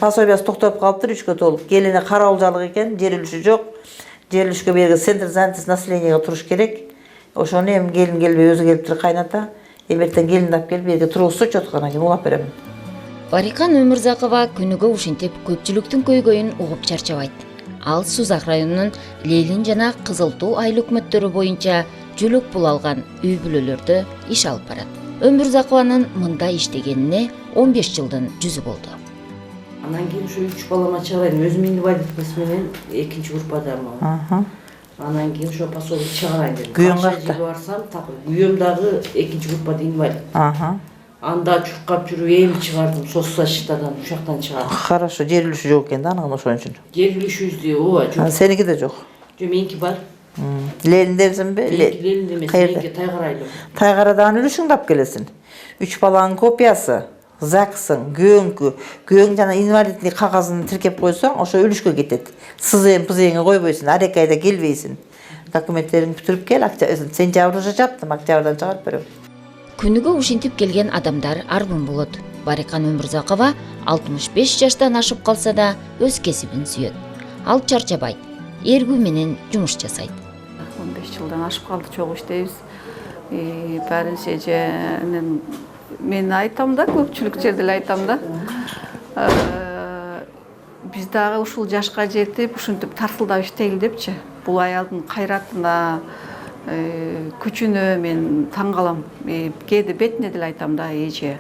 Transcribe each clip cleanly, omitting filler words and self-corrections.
пособиясы токтоп калыптыр 3-кө толуп. Келине караулжалык экен, жер үлүшү жок. Жер үлүшкө берген центр занятость населенияга туруш керек. Ошону эми келин келбей өзү келиптир кайната. Элбеттен келинди алып келип берге тургузсучу отургандан кийин улап берем. Барикан Өмүрзакова күнүгө ушинтип көпчүлүктүн көйгөйүн угуп чарчабайт. Ал Сузак районунун Лейлин жана Кызыл Туу айыл өкмөттөрү боюнча жүлүк пул алган үй бүлөлөрдө иш алып барат. Өмүрзакованын мында иштегенине 15 жылдын жүзү болду. Анан кийин ушу 3 балама чыгарайын. Өзүм инвалидность менен 2-чи группадамын. Анан кийин ошо пособие чыгарайын дедим. Күйөөң какта? Барсам, күйөөм дагы 2-чи группада инвалид. Анда чуркап жүрүп эми чыгардым, соцзащитадан, ушактан чыгардым. Хорошо, жер үлүшү жок экен да анын ошон үчүн. Жер үлүшүбүздү, ооба, жок. Сеники да жок. Жок, меники бар. Лелиндерсиңби? Лелинде эмес, меники Тайгарайлы. Тайгарадан үлүшүңдү алып келесиң. 3 баланын копиясы, ЗАГСың, күйөөң жана инвалидный кагазын тиркеп койсоң, ошо үлүшкө кетет. СЗМ, ПЗМге койбойсуң, ар 2 айда келбейсиң. Документтериңди бүтүрүп кел, сентябрда жаптым, октябрдан чыгарып берем. Күнүгө ушинтип келген адамдар арбын болот. Барикан Өмүрзакова 65 жаштан ашып калса да өз кесибин сүйөт. Ал чарчабайт, эргүү менен жумуш жасайт. 15 жылдан ашып калды, чогуу иштейбиз. Баарынча же мен айтам да, көпчүлүк жерде эле айтам да. Биз дагы ушул жашка жетип, ушинтип тарсылдап иштейли депчи. Бул аялдын кайратына, күчүнө мен таң калам. Кээде бетине деле айтам да, эже,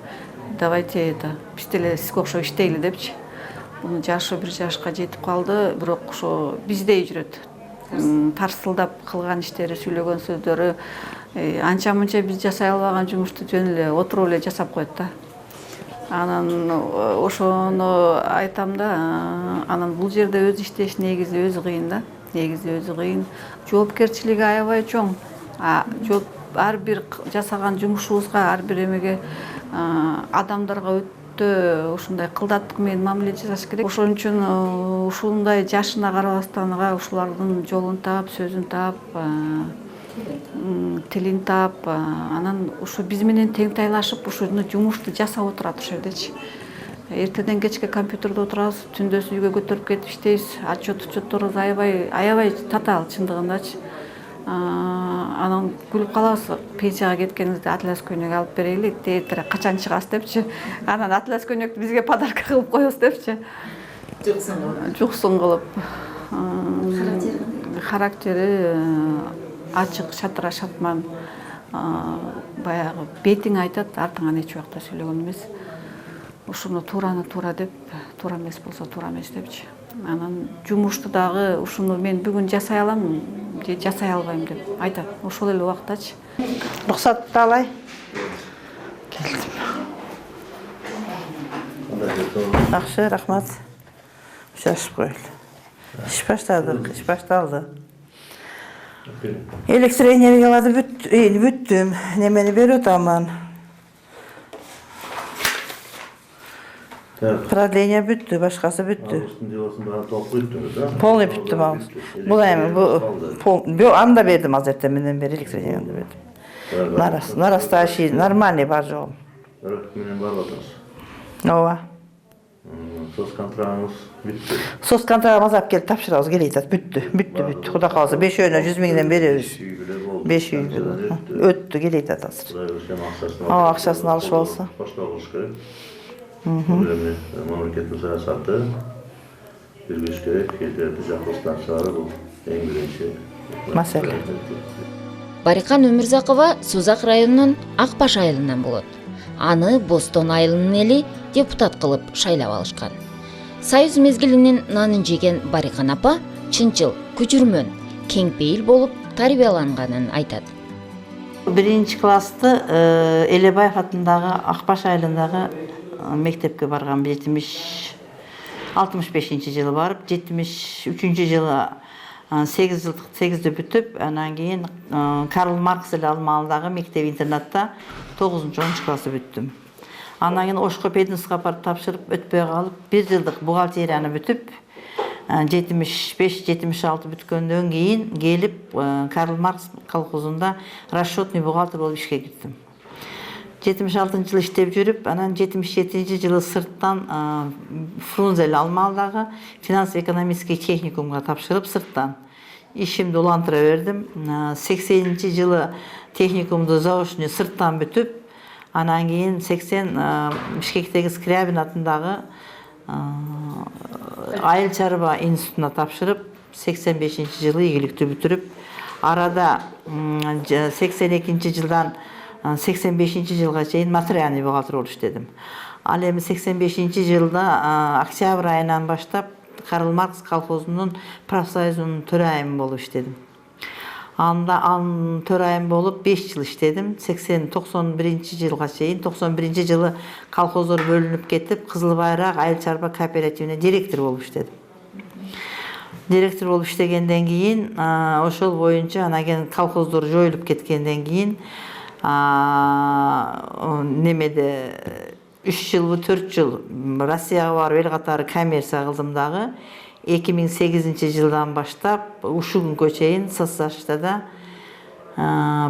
давайте это, биз деле сизге окшоп иштейли депчи. Мунун жашы бир жашка жетип калды, бирок ошо биздей жүрөт. Тарсылдап кылган иштери, сүйлөгөн сөздөрү, анча-мынча биз жасай албаган жумушту жөн эле отуруп эле жасап коет да. Анан ошону айтам да, анан бул жерде өз иштеш негизи өзү кыйын да. Негизи өзү кыйын. Жоопкерчилиги аябай чоң. Ар бир жасаган жумушубузга, ар бир эмеге адамдарга өтө ушундай кылдаттык менен мамиле жасаш керек. Ошон үчүн ушундай жашына карабастан ушулардын жолун таап, сөзүн таап, тилин таап, анан ушу биз менен тең тайлашып, ушуну жумушту жасап отурат ошол жердечи. Эртеден кечке компьютерде отурабыз, түндөсү үйгө көтөрүп кетип иштейбиз. Отчетторубуз аябай татаал чындыгындачы. Анан күлүп калабыз, пенсияга кеткенибизде атлас көйнөк алып берели, тетире качан чыгасыз депчи. Анан атлас көйнөктү бизге подарка кылып коебуз депчи. Жуксун кылып. Характери ачык, шатыра, шатман. Баягы бетиң айтат, артыңан эч убакта сүйлөгөн эмес. Ушуну туураны туура деп, туура эмес болсо туура эмес депчи. Анан жумушту дагы ушуну мен бүгүн жасай алам, же жасай албайм деп айтат. Ошол эле убактачы. Рухсатты алай. Жакшы, рахмат. Шашып коелу. Иш баштадык, иш башталды. Электр энергияларды бүттүм. Немени берип атаман. Продление бүттү, башкасы бүттү. Полный бүттү мабыз. Бул эми, анда бердим азыртта менен бери электр энергияны бердим. Нарастающий, нормальный бар жогу. Менен барып атабыз. Ооба. Соцконтрагыңыз бүттү. Соцконтрагыбыз алып келип тапшырабыз, келет, бүттү. Куда калса 5-өөнө 100 миңден беребиз. 5 үй өттү, келет азыр. Акчасын алышып алса. Мамлекеттин саясаты жүргүзүш керек, кетерди жакылыштан чыгарып, бул эң биринчи маселе. Барикан Өмүрзакова Сузак районунун Акбаш айылынан болот. Аны Бостон айылынын эли депутат кылып шайлап алышкан. Союз мезгилинин нанын жеген Барикан апа чынчыл, күчүрмөн, кеңпейил болуп тарбияланганын айтат. 1-чи классты Элебаев атындагы Акбаш айылындагы мектепке барган 65-чи жылы барып, 73-чү жылы 8 бүтүп, анан кийин Карл Маркс алмалындагы мектеп-интернатта 9-10 классы бүттүм. Анан кийин Ошко пединске барып тапшырып өтпөй калып, 1 жылдык бухгалтерияны бүтүп, 75-76 бүткөндөн кийин келип Карл Маркс колхозунда расчетный бухгалтер болуп ишке кирдим. 76 yıl iştep жүрüp, anan 77 жылы сырттан Фрунзель Алмалдағы финанс экономический техникумга тапшырып сырттан. İşimdi улантыра бердим. 80 жылы техникумду заочный сырттан бүтүп, анан кийин 80 Бишкектеги Скрябин атындагы Айыл чарба институтуна тапшырып, 85 жылы ийгиликтүү бүтүрүп, арада 82 жылдан 85 жылга чейин материальный бухгалтер болуп иштедим. Ал эми 85 жылда октябрь айынан баштап Карл Маркс колхозунун профсоюзунун төрайымы болуп иштедим. Анда төрайым болуп 5 жыл иштедим. 91 жылга чейин, 91 жылы колхоздор бөлүнүп кетип, Кызыл Байрак айыл чарба кооперативине директор болуп иштедим. Директор болуп иштегенден кийин, ошол боюнча анан колхоздор жоюлуп кеткенден кийин, немеде 3 жылбы 4 жыл Россияга барып эл катары коммерция кылдым дагы. 2008 жылдан баштап ушул күнгө чейин СССРда да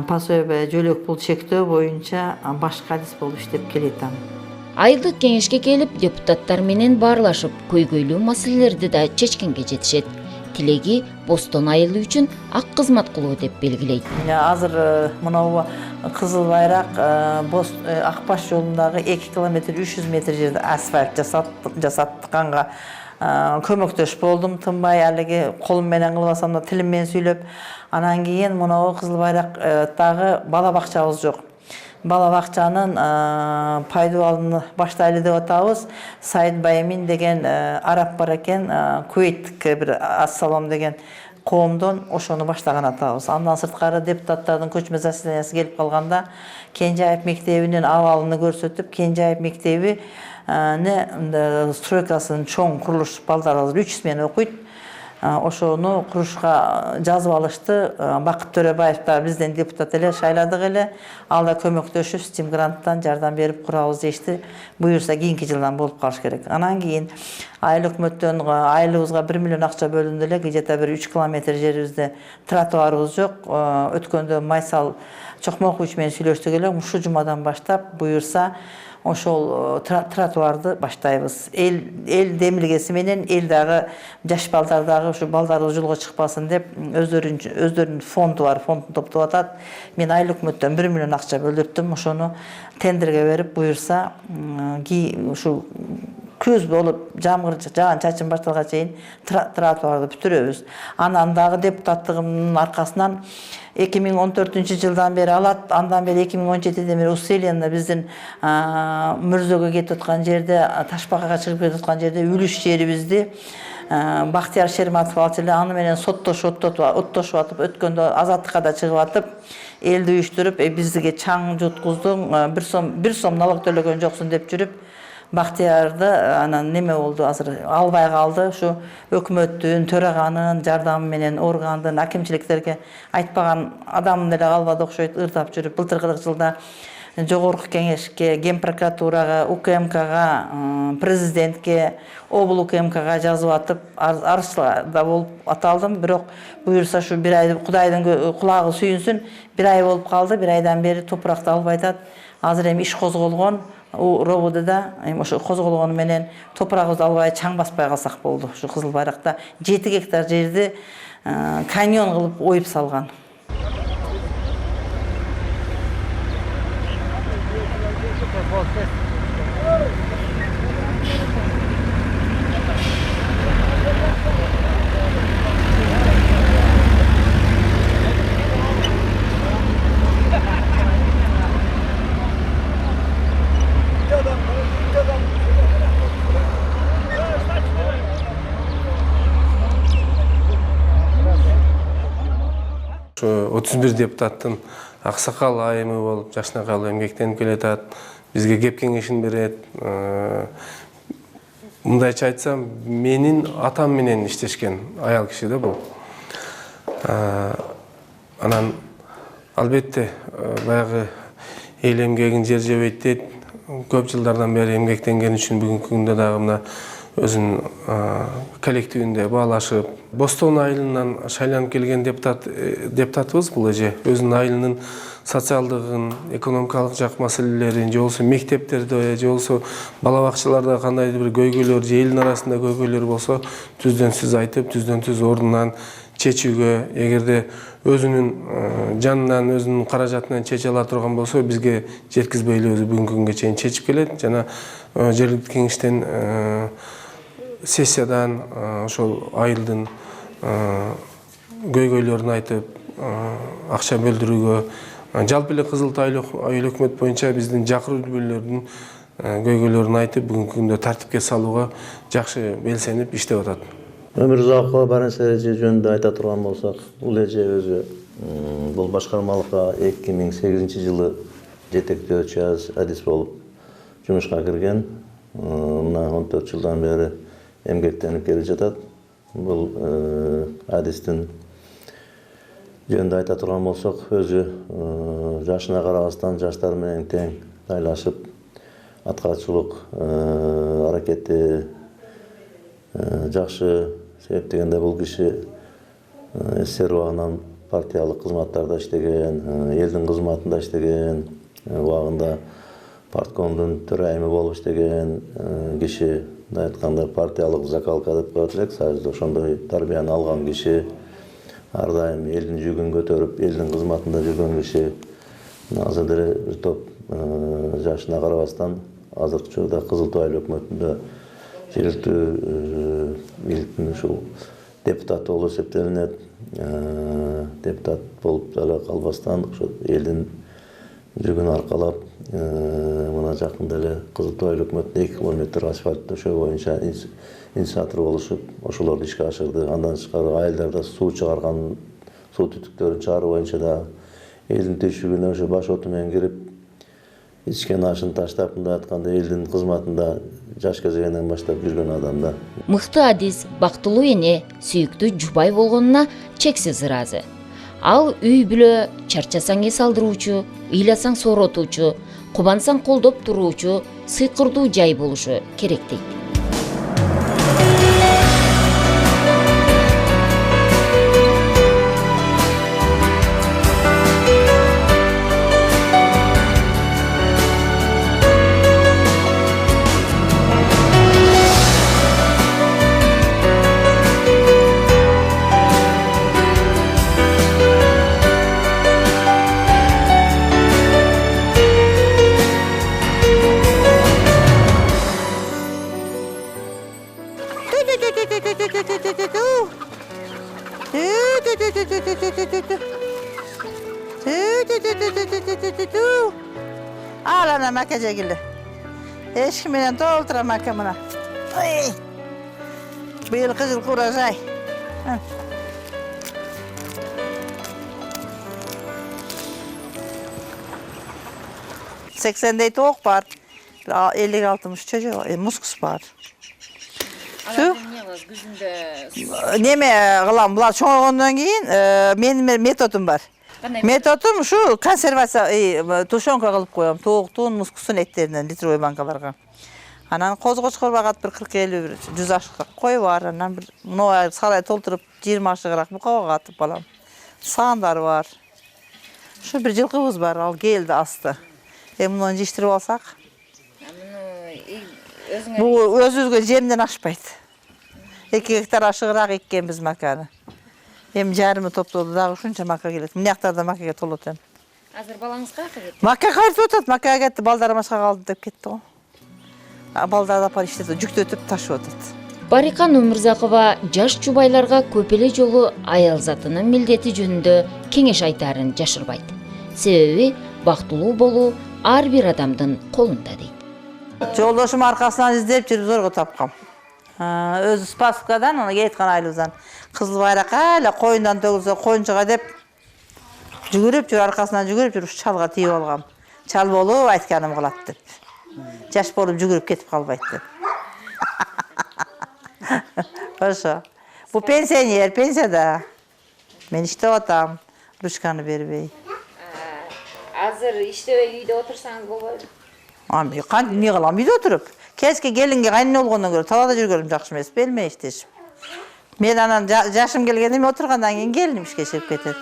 пособие жөлөк пул чектөө боюнча башкадис болуп иштеп келатам. Айылдык кеңешке келип, депутаттар менен баарлашып, көйгөйлүү маселелерди да чечкенге жетишет. Тилеги бостон айылы үчүн ак кызмат кылуу деп белгилейт. Азыр мынау Кызыл Байрак Акбаш жолундагы 2 километр 300 метр жерде асфальт жасатканга көмөктөш болдум. Тынбай алиги колум менен кылбасам да тилим менен сүйлөп. Анан кийин мынау Кызыл Байрактагы бала бакчабыз жок. Бала бакчанын пайдаланууну баштайлы деп атабыз. Сайд Баймин деген араб бар экен, Куейттик бир Ассалам деген коомдон ошону баштаган атабыз. Андан сырткары депутаттардын көчмө заседаниясы келип калганда Кенжаев мектебинин абалын көрсөтүп, Кенжаев мектеби стройкасынын чоң курулуш балдарыбыз 3 смена окуйт. Ошону курушка жазып алышты. Бакыт Төрөбаев да бизден депутат эле шайладык эле. Ал да көмөктөшүп Steam гранттан жардам берип курабыз дешти. Буюрса кийинки жылдан болуп калыш керек. Анан кийин айыл өкмөттөн айылыбызга 1 миллион акча бөлүндү эле. Где-то бир 3 километр жерибизде тротуарыбыз жок. Өткөндө Майсал Чокмокович менен сүйлөштүк эле. Ушул жумадан баштап буюрса ошол тротуарды баштайбыз. Эл демилгеси менен эл дагы жаш балдар дагы ушу балдары жолго чыкпасын деп өздөрүнүн фонду бар, фондун топтоп атат. Мен айыл өкмөттөн 1 миллион акча бөлдүрдүм. Ошону тендерге берип, буюрса ушу көз болуп жамгыр жаан чачын башталганга чейин тротуарды бүтүрөбүз. Анан дагы депутаттыгымдын аркасынан 2014 жылдан бери алат, андан бери 2017-ден бери усиленно биздин Мурзөгө кетип аткан жерде, Ташбакага чыгып кетип аткан жерде үлүш жерибизди Бактияр Шерматов алып эле аны менен оттошуп атып, өткөндө азаттыкка да чыгып атып, элди уюштуруп, бизге чаң жуткуздуң, 1 сом налог төлөгөн жоксуң деп жүрүп, Бактиярды анан неме болду, азыр албай калды. Ушу өкмөттүн, төраганын жардамы менен органдын, акимчиликтерге айтпаган адам деле калбады окшойт, ырдап жүрүп, былтыркы жылда Жогорку кеңешке, Ген прокуратурага, УКМКга, президентке, Обул УКМКга жазып атып, арызчы да болуп аталдым. Бирок буюрса ушу 1 ай Кудайдын кулагы сүйүнсүн, 1 ай болуп калды. 1 айдан бери топуракты албай атат. Азыр эми иш козголгон. РОВДда ошо козголгону менен топурагыбызды албай чаң баспай калсак болду. Ушу Кызыл Байракта 7 гектар жерди каньон кылып оюп салган. Ошо 31 депутаттын аксакал айымы болуп, жашнакалы эмгектенип келатат. Бизге кеп кеңешин берет. Мындайча айтсам, менин атам менен иштешкен аял киши да бул. Анан албетте баягы эл эмгегин жер жебейт дейт. Көп жылдардан бери эмгектенген үчүн бүгүнкү күндө дагы мына өзүнүн коллективинде баалашып, Бостон айылынан шайланып келген депутатыбыз бул эже. Өзүнүн айылынын социалдыгын, экономикалык жак маселелерин, же болбосо мектептерде, же болбосо бала бакчаларда кандайдыр бир көйгөйлөр, же элдин арасында көйгөйлөр болсо, түздөн түз айтып, түздөн түз ордунан чечүүгө, эгерде өзүнүн жанынан, өзүнүн каражатынан чече ала турган болсо, бизге жеткизбей эле өзү бүгүнкү күнгө чейин чечип келет. Жана жергиликтүү кеңештен, сессиядан ошол айылдын көйгөйлөрүн айтып, акча бөлдүрүүгө, жалпы эле Кызыл Туу айыл өкмөт боюнча биздин жакыр үлбүлөрдүн көйгөйлөрүн айтып, бүгүнкү күндө тартипке салууга жакшы белсенип иштеп атат. Өмүрзакова барынча эже жөнүндө айта турган болсок, бул эже өзү бул башкармалыкка 2008-жылы жетектөөчү адис болуп жумушка кирген. Мына 14 жылдан бери эмгектенип келе жатат. Бул адистин жөнүндө айта турган болсок, өзү жашына карабастан жаштар менен тең тайлашып, аткарчылык аракети жакшы. Себеп дегенде бул киши СССР убагынан партиялык кызматтарда иштеген, элдин кызматында иштеген, убагында парткомдун төрайымы болуп иштеген киши. Айтканда партиялык закалка деп коет элек, сажда ошондой тарбияны алган киши. Ар дайым элдин жүгүн көтөрүп, элдин кызматында жүргөн киши. Азыр деле бир топ жашына карабастан азыркы учурда Кызыл Туу айыл өкмөтүндө жергиликтүү бийликтин ушул депутаты болуп эсептелинет. Депутат болуп эле калбастан ошо элдин жүгүн аркалап, мына жакында эле Кызыл Туу айыл өкмөтүндө 2 километр асфальт төшөө боюнча инициатор болушуп, ошолорду ишке ашырды. Андан тышкары айылдарда суу чыгарган, суу түтүктөрүн чыгаруу боюнча да элдин түйшүгүнө ошо баш оту менен кирип, ичкен ашын таштап, мындай айтканда элдин кызматында жаш кезегинен баштап жүргөн адам да. Мыкты адис, бактылуу эне, сүйүктүү жубай болгонуна чексиз ыраазы. Ал үй бүлө, чарчасаң эс алдыруучу, ыйласаң сооротуучу, кубансаң колдоп туруучу, сыйкырдуу жай болушу керек дейт. Al ana makaca gülü. Eşkimden dolduram makamına. Bu yıl kızıl kuracay. 80'de toğuk var. 50-60 çocuk var. Muskus var. Şu? Neme kılam bular çoğundan keyin benim metodum var. Metodum şu konservasiya tuşonka kılıp koyam. Toğuktun, muskusun etlerinden litroy bankalarga. Anan qo'zg'ochqor vaqt bir 40-50 100 aşıqqa qo'yib var. Anan bir no salay toltirib 20 aşıqroq buqaga atib bolam. Sandar var. Şu bir yılqыбыз var, al geldi astı. Bunu yetiştirip alsak. Bu özüzgө jemden aşpaydı. 2 hektar aşıqroq ekkenbiz makani. Hem jarımı topladı da şuncha maka keledi. Mınaqtarda makaga tolotun. Азыр балаңыз каяка кетти? Maka qaytып o'tadi, makaga ketdi, baldarım aşağı kaldı deb ketdi o. Балдарды апар иштетип, жүктөтүп ташып атат. Барика Өмүрзакова жаш жубайларга көп эле жолу аял затынын милдети жөнүндө кеңеш айтарын жашырбайт. Себеби бактылуу болуу ар бир адамдын колунда дейт. Жолдошум аркасынан издеп жүрүп зорго тапкам. Өзү Спасскадан, аны кеткен айлыбыздан кызыл байракка эле коюндан төгүлсө коюнчуга деп жүгүрүп жүр, аркасынан жүгүрүп жүрүп чалга тийип алгам. Чал болуп айтканым кылат деп. Жаш болуп жүгүрүп кетип калбайт деп. Ошо. Бу пенсионер, пенсияда. Мен иштеп атам, ручканы бербей. Азыр иштебей үйдө отурсаңыз болбойбу? Ами кантип эмне кылам үйдө отуруп? Кечке келинге кайнына болгондон көрө талада жүргөнүм жакшы эмес, белмей иштешип. Мен анан жашым келгенде мен отургандан кийин келиним ишке чыгып кетет.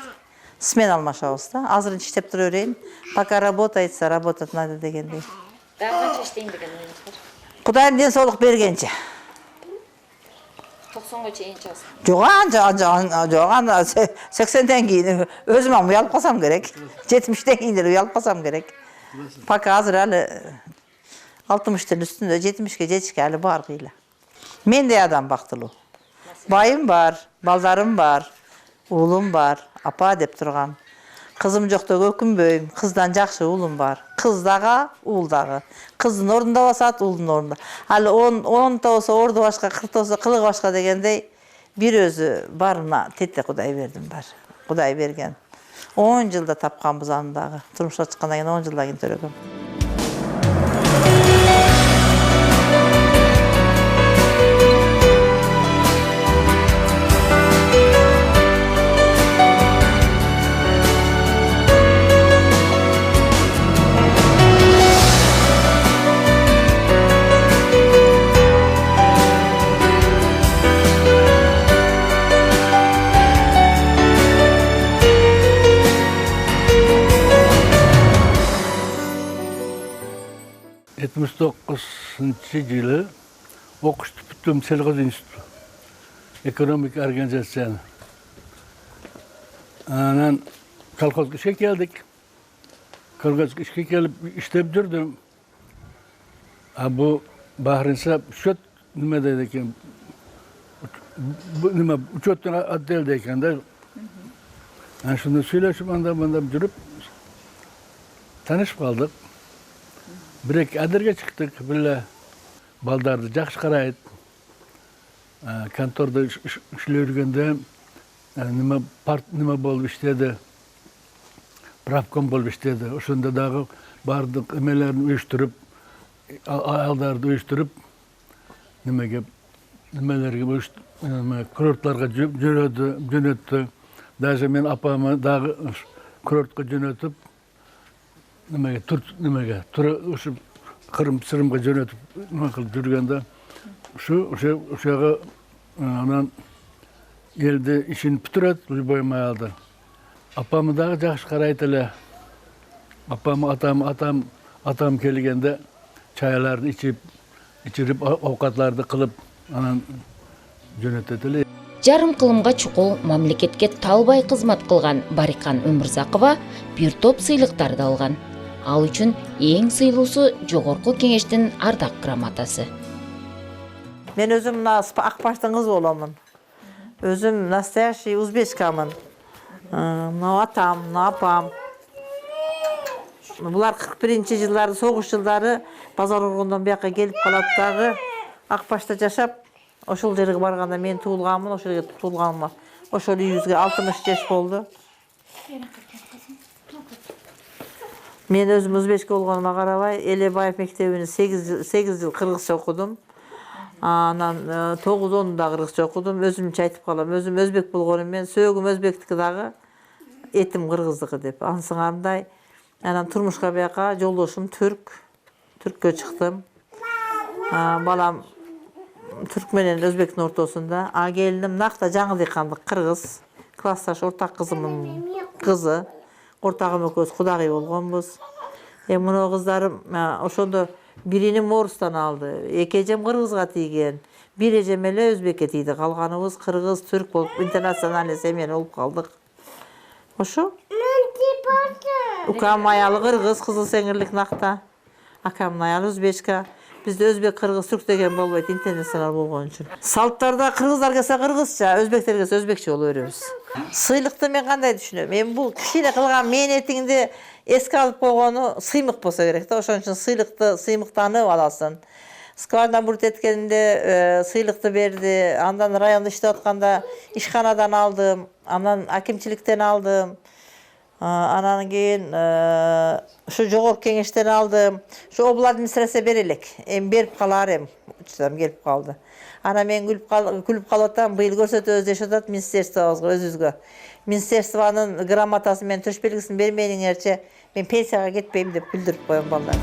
Смен алмашабыз да. Азыр иштеп тура берейин. Пока работается, работать надо дегендей. Дагы канча иштейин деген оюңуз бар? Кудайым ден соолук бергенче. 90га чейин чыгасыз. Жоқ, 80-ден кейін өзүм уялып калсам керек. 70-ден кийин уялып калсам керек. Пока азыр әлі 60-тын үстүндө 70-ке жетишке әлі бар кыйла. Мен де адам бактылуу. Байым бар, балдарым бар, уулум бар, апа деп турган. Кызым жок деп өкүнбөйм. Кыздан жакшы уулум бар. Кыз дагы, уул дагы. Кыздын ордунда басат, уулдун ордунда. Ал 10 болсо орду башка, 40 болсо кылыгы башка дегендей бир өзү барына тетте Кудай бердим бар. Кудай берген. 10 жылда тапканбыз аны дагы. Турмушка чыккандан кийин 10 жылдан кийин төрөгөм. Жылы окушту бүттүм Селгоз институту. Экономика организацияны. Анан колхозго ишке келдик. Колхозго ишке келип иштеп жүрдүм. Бу Бахринса счет неме дейт экен? Неме учеттун отделде экен да. Анан шуну сүйлөшүп анда-мында жүрүп таанышып калдык. Бирек адырга чыктык, бирге балдарды жакшы карайт. Контордо иштеп жүргөндө неме болуп иштеди. Правком болуп иштеди. Ошондо дагы бардык эмелерин уюштуруп, аялдарды уюштуруп, немелерге курортларга жөнөттү. Даже мен апамы дагы курортко жөнөтүп, ушу Кырым-Сырымга жөнөтүп кылып жүргөндө ошого анан элди ишин бүтүрөт любой аялды. Апамы дагы жакшы карайт эле. Атам келгенде чайларды ичирип, овкатларды кылып анан жөнөтөт эле. Жарым кылымга чукул мамлекетке талбай кызмат кылган Барикан Өмүрзакова бир топ сыйлыктарды алган. Ал үчүн эң сыйлуусу Жогорку Кеңештин ардак грамотасы. Мен өзүм Акбаштын кызы боломун. Өзүм настоящий узбечкамын. Атам, апам. Булар 41-жылдары, согуш жылдары базар оргондон бияка келип калат дагы. Акбашта жашап, ошол жерге барганда мен туулганмын, ошол жерге туулганыма. Ошол үйүбүзгө 60 жаш болду. Мен өзүм узбечке болгонума карабай, Элебаев мектебине 8 жыл кыргызча окудум. Анан 9-10 да кыргызча окудум. Өзүмчө айтып калам, өзүм өзбек болгонум мен, сөөгүм өзбектики дагы, этим кыргыздыкы деп. Ансыңарындай. Анан турмушка бияка жолдошум түрккө чыктым. Балам түрк менен өзбектин ортосунда. Келиним накта жаңы дыйкандык кыргыз. Классташ ортак кызымдын кызы. Ортагым экөөбүз кудагый болгонбуз. Мына кыздарым ошондо биринин орустан алды, эки эжем кыргызга тийген, бир эжем эле өзбекке тийди. Калганыбыз кыргыз, түрк болуп интернациональный семья болуп калдык. Ошо. Укам аялы кыргыз, кызыл сеңирлик накта. Акамдын аялы өзбечка. Бизде өзбек, кыргыз, түрк деген болбойт, интернационал болгон үчүн. Салттарда кыргыздар келсе кыргызча, өзбектер келсе өзбекче боло беребиз. Сыйлыкты мен кандай түшүнөм? Мен бул кичине кылган мээнетиңди эске алып койгону сыймык болсо керек да. Ошон үчүн сыйлыкты сыймыктанып аласың. Сквардан бурут эткенде сыйлыкты берди. Андан райондо иштеп атканда ишканадан алдым, анан акимчиликтен алдым. Анан кийин ушу Жогорку Кеңештен алдым. Ушу обл администрация бере элек. Берип калар келип калды. Анан мен күлүп калып атам, быйыл көрсөтөбүз деп атат министерствобузга, өзүбүзгө. Министерствонун грамотасы менен төш белгисин бермениңерчи мен пенсияга кетпейм деп билдирип коем балдар.